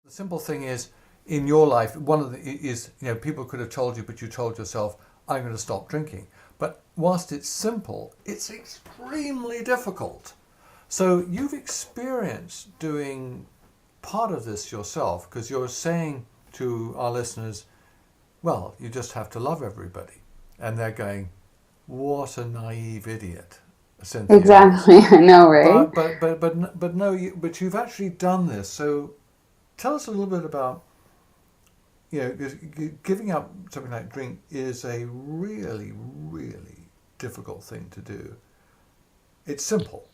The simple thing is, in your life, one of the is, people could have told you, but you told yourself, I'm going to stop drinking. But whilst it's simple, it's extremely difficult. So you've experienced doing part of this yourself, because you're saying to our listeners, well, you just have to love everybody. And they're going, what a naive idiot, Cynthia. Exactly, I know, right? But you've actually done this. So tell us a little bit about, 'cause giving up something like drink is a really, really difficult thing to do. It's simple,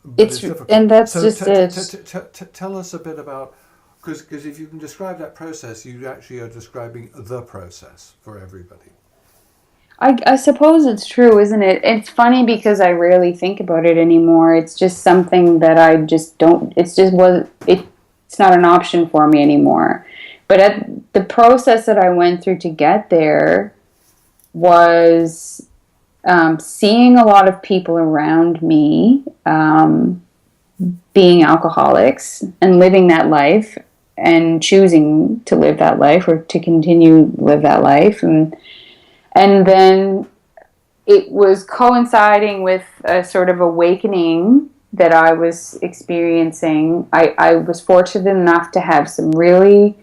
but it's difficult. And that's So just it. tell us a bit about, because if you can describe that process, you actually are describing the process for everybody. I suppose it's true, isn't it? It's funny because I rarely think about it anymore. It's just something that I just don't. It's not an option for me anymore. But the process that I went through to get there was seeing a lot of people around me being alcoholics and living that life and choosing to live that life or to continue to live that life. And then it was coinciding with a sort of awakening that I was experiencing. I was fortunate enough to have some really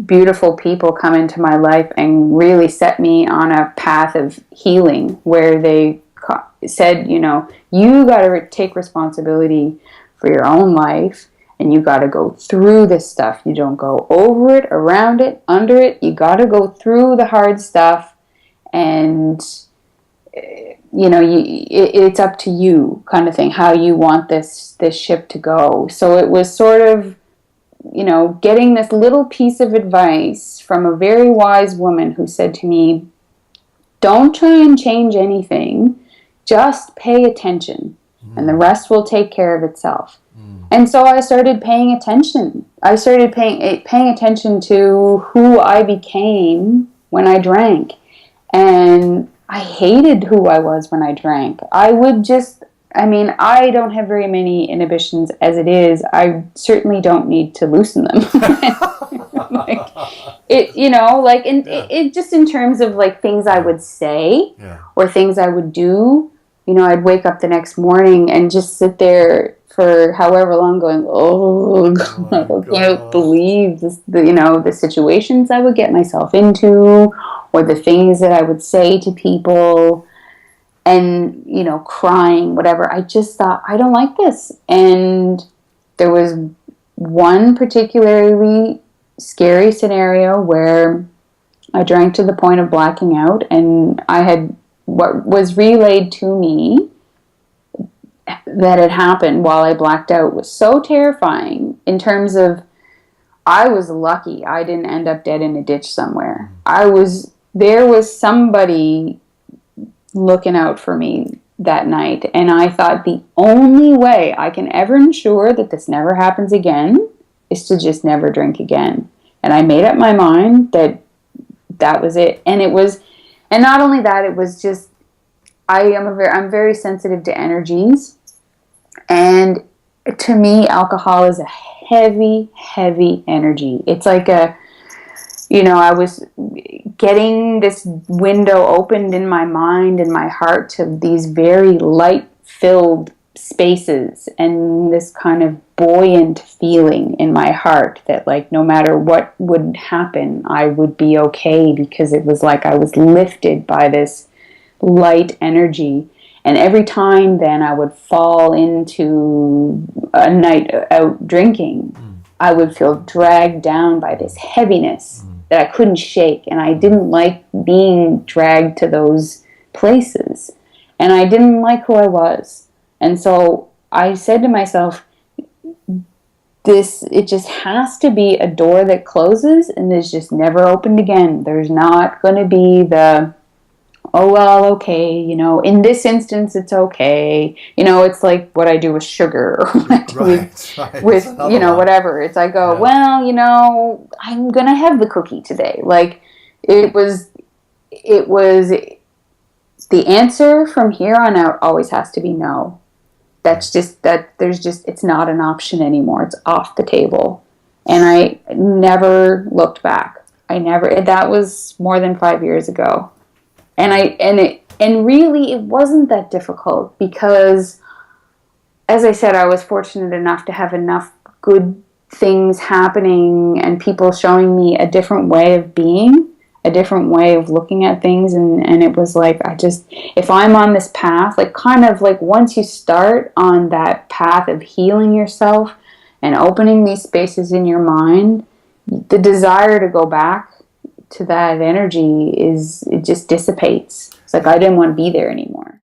beautiful people come into my life and really set me on a path of healing, where they said, you got to take responsibility for your own life, and you got to go through this stuff. You don't go over it, around it, under it. You got to go through the hard stuff. And it's up to you, kind of thing, how you want this ship to go. So it was sort of, getting this little piece of advice from a very wise woman who said to me, don't try and change anything, just pay attention, and the rest will take care of itself. And so I started paying attention. I started paying attention to who I became when I drank. And I hated who I was when I drank. I don't have very many inhibitions as it is. I certainly don't need to loosen them. It just in terms of like things I would say or things I would do. I'd wake up the next morning and just sit there for however long going, oh, God, I can't believe this, the situations I would get myself into, or the things that I would say to people, and, crying, whatever. I just thought, I don't like this. And there was one particularly scary scenario where I drank to the point of blacking out, and what was relayed to me that had happened while I blacked out was so terrifying, in terms of, I was lucky I didn't end up dead in a ditch somewhere. There was somebody looking out for me that night, and I thought the only way I can ever ensure that this never happens again is to just never drink again. And I made up my mind that was it. And not only that, it was just, I'm very sensitive to energies, and to me, alcohol is a heavy, heavy energy. It's like I was getting this window opened in my mind and my heart to these very light-filled spaces, and this kind of buoyant feeling in my heart that, like, no matter what would happen, I would be okay, because it was like I was lifted by this light energy. And every time then I would fall into a night out drinking, I would feel dragged down by this heaviness that I couldn't shake. And I didn't like being dragged to those places. And I didn't like who I was. And so I said to myself, it just has to be a door that closes and is just never opened again. There's not going to be the, oh, well, okay, in this instance, it's okay. It's like what I do with sugar, or what I do with whatever. It's I go, well, I'm going to have the cookie today. Like, it was the answer from here on out always has to be no. That's just, it's not an option anymore. It's off the table. And I never looked back. That was more than 5 years ago. And really it wasn't that difficult because, as I said, I was fortunate enough to have enough good things happening and people showing me a different way of being, a different way of looking at things. And it was like, if I'm on this path, like kind of like once you start on that path of healing yourself and opening these spaces in your mind, the desire to go back to that energy it just dissipates. It's like I didn't want to be there anymore.